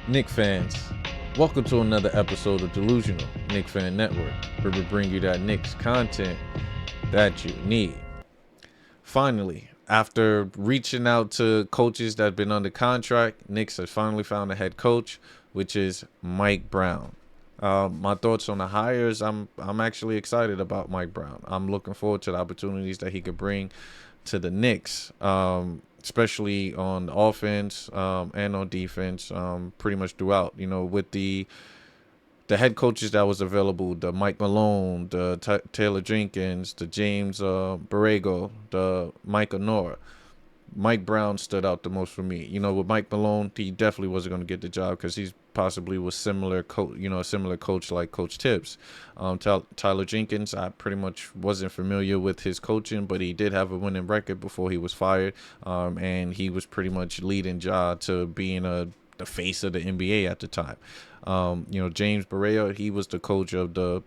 Knicks fans, welcome to another episode of Delusional, Knicks Fan Network, where we bring you that Knicks content that you need. Finally, after reaching out to coaches that have been under contract, Knicks has finally found a head coach, which is Mike Brown. My thoughts on the hires, I'm actually excited about Mike Brown. I'm looking forward to the opportunities that he could bring to the Knicks, especially on offense and on defense, pretty much throughout. With the head coaches that was available, the Mike Malone, the Taylor Jenkins, the James Borrego, the Mike Honora. Mike Brown stood out the most for me. With Mike Malone, he definitely wasn't going to get the job because he's possibly was a similar coach like Coach Tibbs. Tyler Jenkins, I pretty much wasn't familiar with his coaching, but he did have a winning record before he was fired, and he was pretty much leading Ja to being the face of the NBA at the time. James Borrego, he was the coach of the,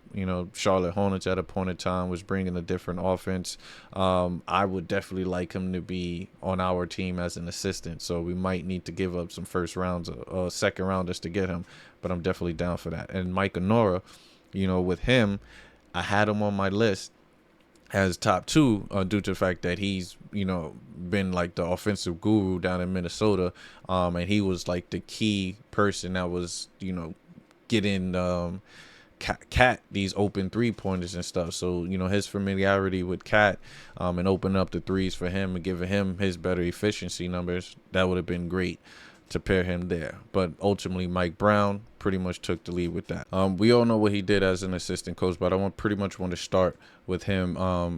Charlotte Hornets at a point in time, was bringing a different offense. I would definitely like him to be on our team as an assistant. So we might need to give up some first rounds or second rounders to get him, but I'm definitely down for that. And Mike Honora, with him, I had him on my list as top two due to the fact that he's been like the offensive guru down in Minnesota, and he was like the key person that was getting Cat these open 3-pointers and stuff. So his familiarity with Cat and opening up the threes for him and giving him his better efficiency numbers, that would have been great to pair him there. But ultimately, Mike Brown pretty much took the lead with that. We all know what he did as an assistant coach, but I pretty much want to start with him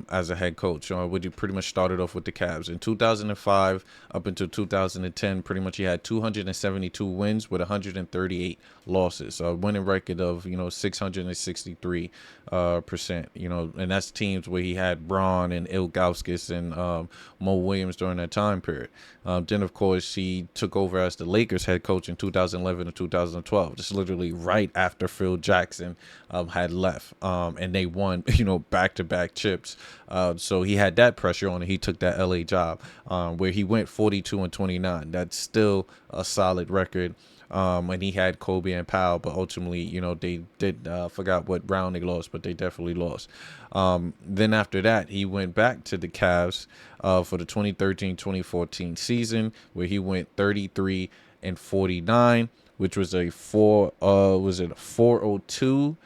as a head coach. Would you pretty much started off with the Cavs in 2005 up until 2010? Pretty much he had 272 wins with 138 losses. A winning record of 663%. And that's teams where he had Braun and Ilgauskas and Mo Williams during that time period. Then of course he took over as the Lakers head coach in 2011 to 2012. Just literally right after Phil Jackson had left, and they won back-to-back chips. So he had that pressure on, and he took that LA job where he went 42-29. That's still a solid record. And he had Kobe and Powell, but ultimately, they did forgot what round they lost, but they definitely lost. Then after that, he went back to the Cavs for the 2013-2014 season, where he went 33-49, which was a 402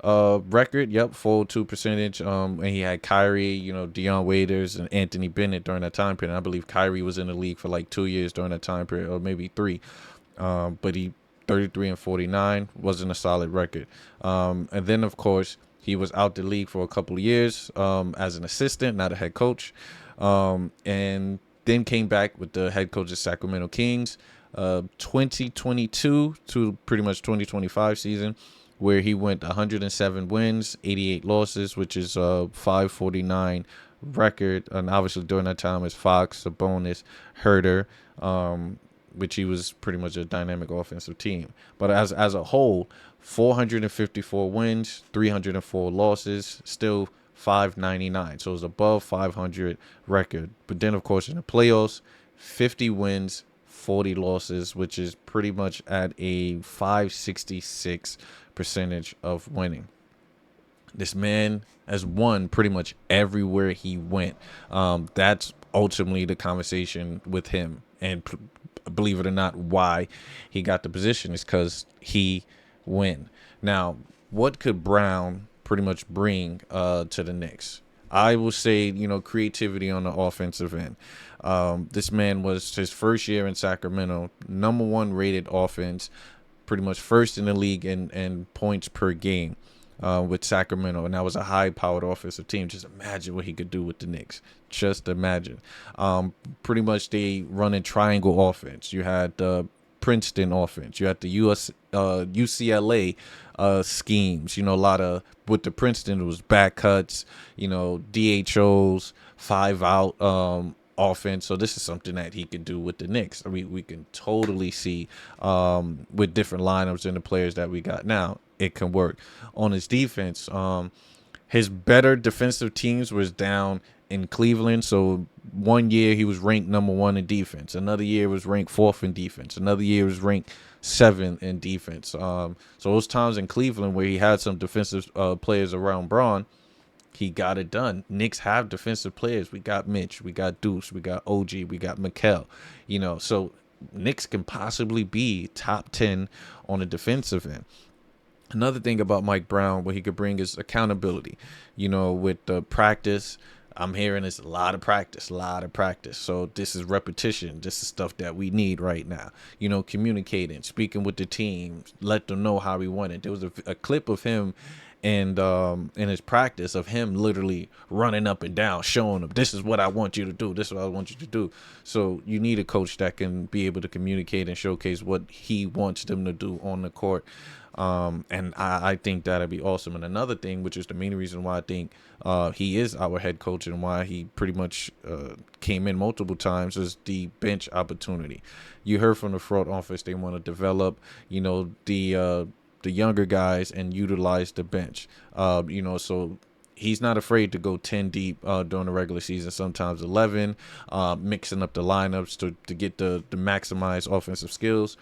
record. Yep, 402 percentage. And he had Kyrie, Deion Waiters, and Anthony Bennett during that time period. I believe Kyrie was in the league for like 2 years during that time period, or maybe 3. But he 33-49 wasn't a solid record. And then of course he was out the league for a couple of years as an assistant, not a head coach, and then came back with the head coach of Sacramento Kings, 2022 to pretty much 2025 season, where he went 107 wins, 88 losses, which is a 549 record. And obviously during that time is Fox, Sabonis, Herter, which he was pretty much a dynamic offensive team. But as a whole, 454 wins, 304 losses, still 599. So it was above 500 record. But then, of course, in the playoffs, 50 wins, 40 losses, which is pretty much at a 566 percentage of winning. This man has won pretty much everywhere he went. That's ultimately the conversation with him. And believe it or not, why he got the position is because he win. Now, what could Brown pretty much bring to the Knicks? I will say, creativity on the offensive end. This man was his first year in Sacramento, number 1 rated offense, pretty much first in the league in points per game. With Sacramento, and that was a high-powered offensive team. Just imagine what he could do with the Knicks. Just imagine. Pretty much they run a triangle offense. You had the Princeton offense. You had the UCLA schemes. A lot of with the Princeton it was back cuts. DHOs, 5-out offense. So this is something that he could do with the Knicks. We can totally see with different lineups and the players that we got now, it can work. On his defense, his better defensive teams was down in Cleveland. So one year he was ranked number 1 in defense. Another year was ranked 4th in defense. Another year was ranked 7th in defense. So those times in Cleveland where he had some defensive players around Braun, he got it done. Knicks have defensive players. We got Mitch, we got Deuce, we got OG, we got Mikal. So Knicks can possibly be top 10 on the defensive end. Another thing about Mike Brown, what he could bring is accountability. With the practice, I'm hearing it's a lot of practice. So this is repetition. This is stuff that we need right now. Communicating, speaking with the team, let them know how we want it. There was a clip of him and in his practice of him literally running up and down, showing them, this is what I want you to do. This is what I want you to do. So you need a coach that can be able to communicate and showcase what he wants them to do on the court. And I think that'd be awesome. And another thing, which is the main reason why I think he is our head coach and why he pretty much came in multiple times, is the bench opportunity. You heard from the front office they want to develop, the younger guys and utilize the bench. So he's not afraid to go 10 deep during the regular season, sometimes 11, mixing up the lineups to get the maximize offensive skills,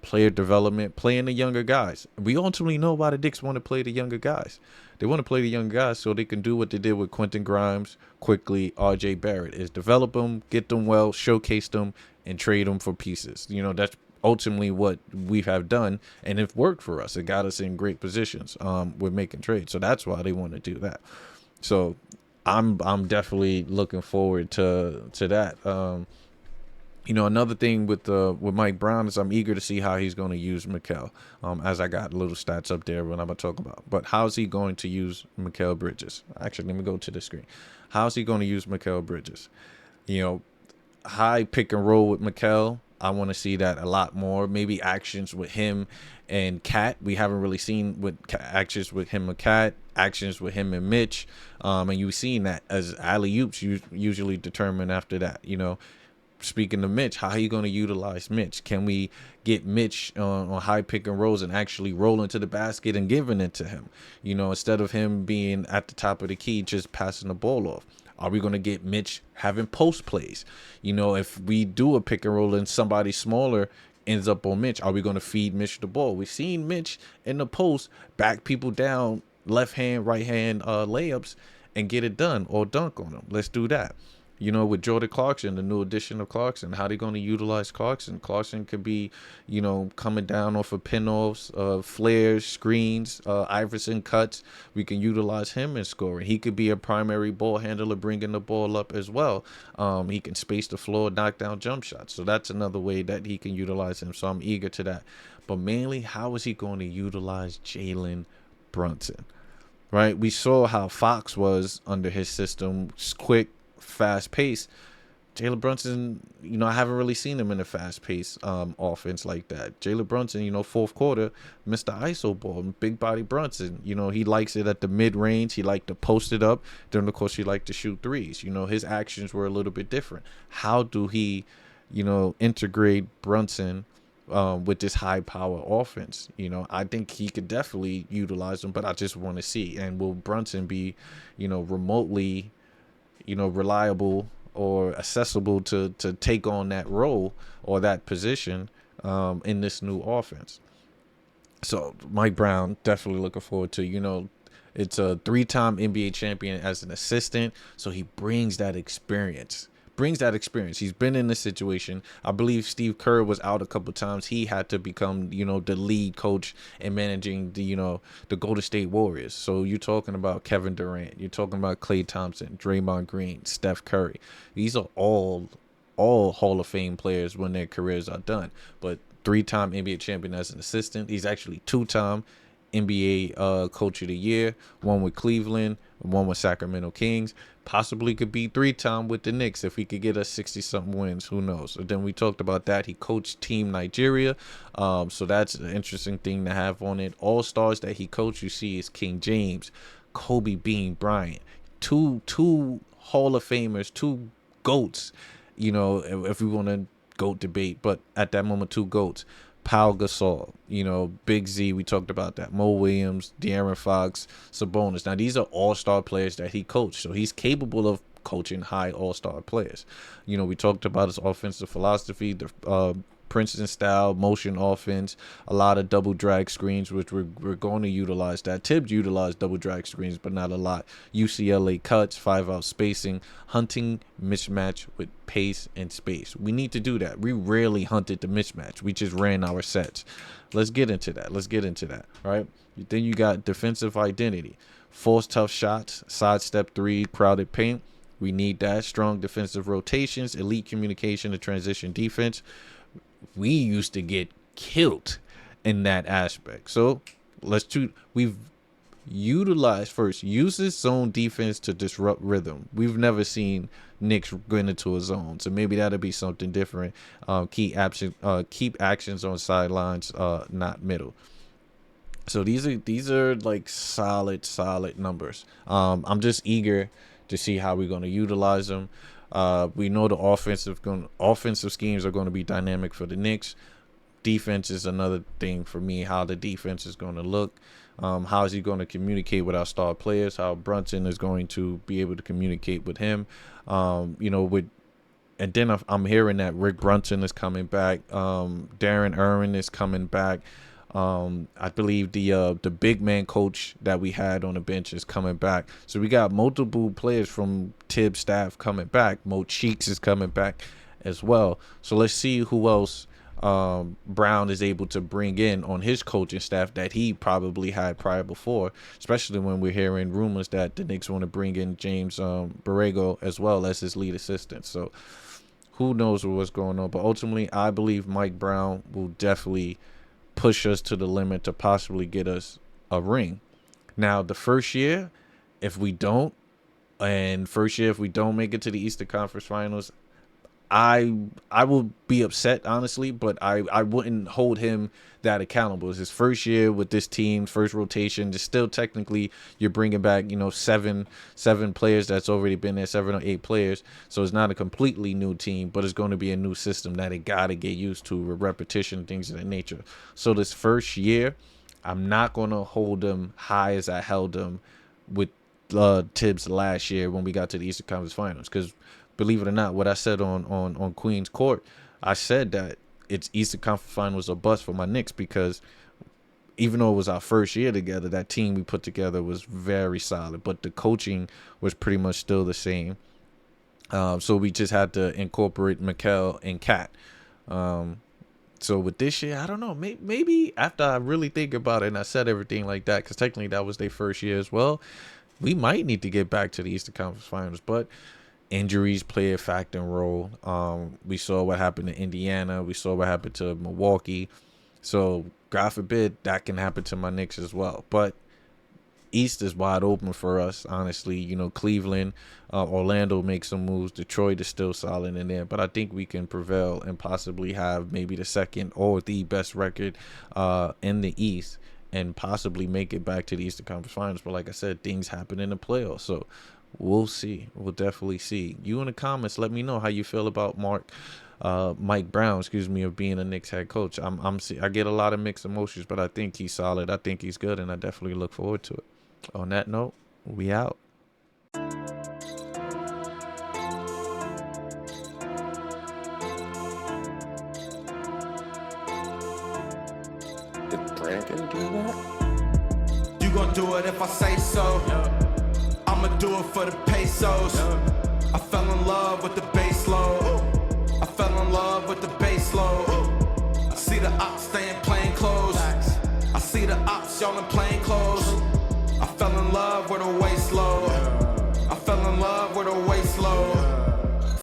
player development, playing the younger guys. We ultimately know why the Knicks want to play the younger guys. They want to play the younger guys so they can do what they did with Quentin Grimes, quickly, RJ Barrett, is develop them, get them well, showcase them, and trade them for pieces. That's ultimately what we have done, and it worked for us. It got us in great positions with making trades. So that's why they want to do that. So I'm definitely looking forward to that. Another thing with Mike Brown is I'm eager to see how he's going to use Mikal. As I got little stats up there when I'm going to talk about. But how's he going to use Mikal Bridges? Actually, let me go to the screen. How's he going to use Mikal Bridges? High pick and roll with Mikal. I want to see that a lot more. Maybe actions with him and Cat. We haven't really seen actions with him and Cat, actions with him and Mitch. And you've seen that as alley-oops usually determine after that. Speaking of Mitch, how are you going to utilize Mitch? Can we get Mitch on high pick and rolls and actually roll into the basket and giving it to him? Instead of him being at the top of the key, just passing the ball off. Are we going to get Mitch having post plays? If we do a pick and roll and somebody smaller ends up on Mitch, are we going to feed Mitch the ball? We've seen Mitch in the post back people down, left hand, right hand layups and get it done or dunk on them. Let's do that. With Jordan Clarkson, the new addition of Clarkson, how they going to utilize Clarkson? Clarkson could be, coming down off of pin-offs, flares, screens, Iverson cuts. We can utilize him in scoring. He could be a primary ball handler, bringing the ball up as well. He can space the floor, knock down jump shots. So that's another way that he can utilize him. So I'm eager to that. But mainly, how is he going to utilize Jalen Brunson? Right? We saw how Fox was under his system, quick, fast pace. Jalen Brunson, I haven't really seen him in a fast pace offense like that. Jalen Brunson, fourth quarter, Mr. ISO ball, big body Brunson. He likes it at the mid range. He liked to post it up. During the course, he liked to shoot threes. His actions were a little bit different. How do he, integrate Brunson with this high power offense? I think he could definitely utilize them, but I just want to see. And will Brunson be, remotely reliable or accessible to take on that role or that position in this new offense? So Mike Brown, definitely looking forward to, it's a 3-time NBA champion as an assistant. So he brings that experience. He's been in this situation. I believe Steve Kerr was out a couple times. He had to become, the lead coach and managing the Golden State Warriors. So you're talking about Kevin Durant. You're talking about Klay Thompson, Draymond Green, Steph Curry. These are all Hall of Fame players when their careers are done. But 3-time NBA champion as an assistant. He's actually 2-time NBA Coach of the Year, one with Cleveland, one with Sacramento Kings. Possibly could be 3-time with the Knicks if we could get us 60-something wins. Who knows? So then we talked about that. He coached Team Nigeria. So that's an interesting thing to have on it. All-stars that he coached, you see, is King James, Kobe Bean Bryant. Two Hall of Famers, 2 GOATs, if we want to GOAT debate. But at that moment, 2 GOATs. Pau Gasol, Big Z, we talked about that. Mo Williams, De'Aaron Fox, Sabonis. Now, these are all-star players that he coached. So he's capable of coaching high all-star players. You know, we talked about his offensive philosophy, the Princeton style motion offense, a lot of double drag screens, which we're going to utilize that. Tibbs utilized double drag screens, but not a lot. UCLA cuts, 5-out spacing, hunting mismatch with pace and space. We need to do that. We rarely hunted the mismatch. We just ran our sets. Let's get into that. Right? Then you got defensive identity, force tough shots, sidestep three, crowded paint. We need that. Strong defensive rotations, elite communication, and transition defense. We used to get killed in that aspect. So we've utilized first, uses zone defense to disrupt rhythm. We've never seen Knicks going into a zone. So maybe that'll be something different. Keep actions on sidelines, not middle. So these are like solid numbers. I'm just eager to see how we're going to utilize them. We know the offensive schemes are going to be dynamic for the Knicks. Defense is another thing for me, how the defense is going to look. How is he going to communicate with our star players? How Brunson is going to be able to communicate with him. And then I'm hearing that Rick Brunson is coming back. Darren Irwin is coming back. I believe the big man coach that we had on the bench is coming back. So we got multiple players from Tibbs staff coming back. Mo Cheeks is coming back as well. So let's see who else Brown is able to bring in on his coaching staff that he probably had prior before, especially when we're hearing rumors that the Knicks want to bring in James Borrego as well as his lead assistant. So who knows what's going on. But ultimately, I believe Mike Brown will definitely push us to the limit to possibly get us a ring. Now, the first year, if we don't make it to the Eastern Conference Finals, I will be upset, honestly, but I wouldn't hold him that accountable. It's his first year with this team, first rotation. It's still technically you're bringing back, seven players that's already been there, 7 or 8 players. So it's not a completely new team, but it's going to be a new system that it got to get used to with repetition, things of that nature. So this first year, I'm not going to hold them high as I held them with Tibbs last year when we got to the Eastern Conference Finals, because believe it or not, what I said on Queen's Court, I said that it's Eastern Conference Finals or bust for my Knicks, because even though it was our first year together, that team we put together was very solid, but the coaching was pretty much still the same. So we just had to incorporate Mikal and Cat. So with this year, I don't know, maybe after I really think about it and I said everything like that, because technically that was their first year as well, we might need to get back to the Eastern Conference Finals, but injuries play a factor and role. We saw what happened to Indiana. We saw what happened to Milwaukee. So, God forbid, that can happen to my Knicks as well. But East is wide open for us, honestly. Cleveland, Orlando makes some moves. Detroit is still solid in there. But I think we can prevail and possibly have maybe the second or the best record in the East and possibly make it back to the Eastern Conference Finals. But like I said, things happen in the playoffs. So, we'll see. We'll definitely see. You in the comments, let me know how you feel about Mike Brown, of being a Knicks head coach. I get a lot of mixed emotions, but I think he's solid. I think he's good, and I definitely look forward to it. On that note, we out. Did Brandon do that? You gon' do it if I say so. Yeah. I'ma do it for the pesos. I fell in love with the bass load. I fell in love with the bass load. I see the ops staying plain clothes. I see the ops y'all in plain clothes. I fell in love with a waist load.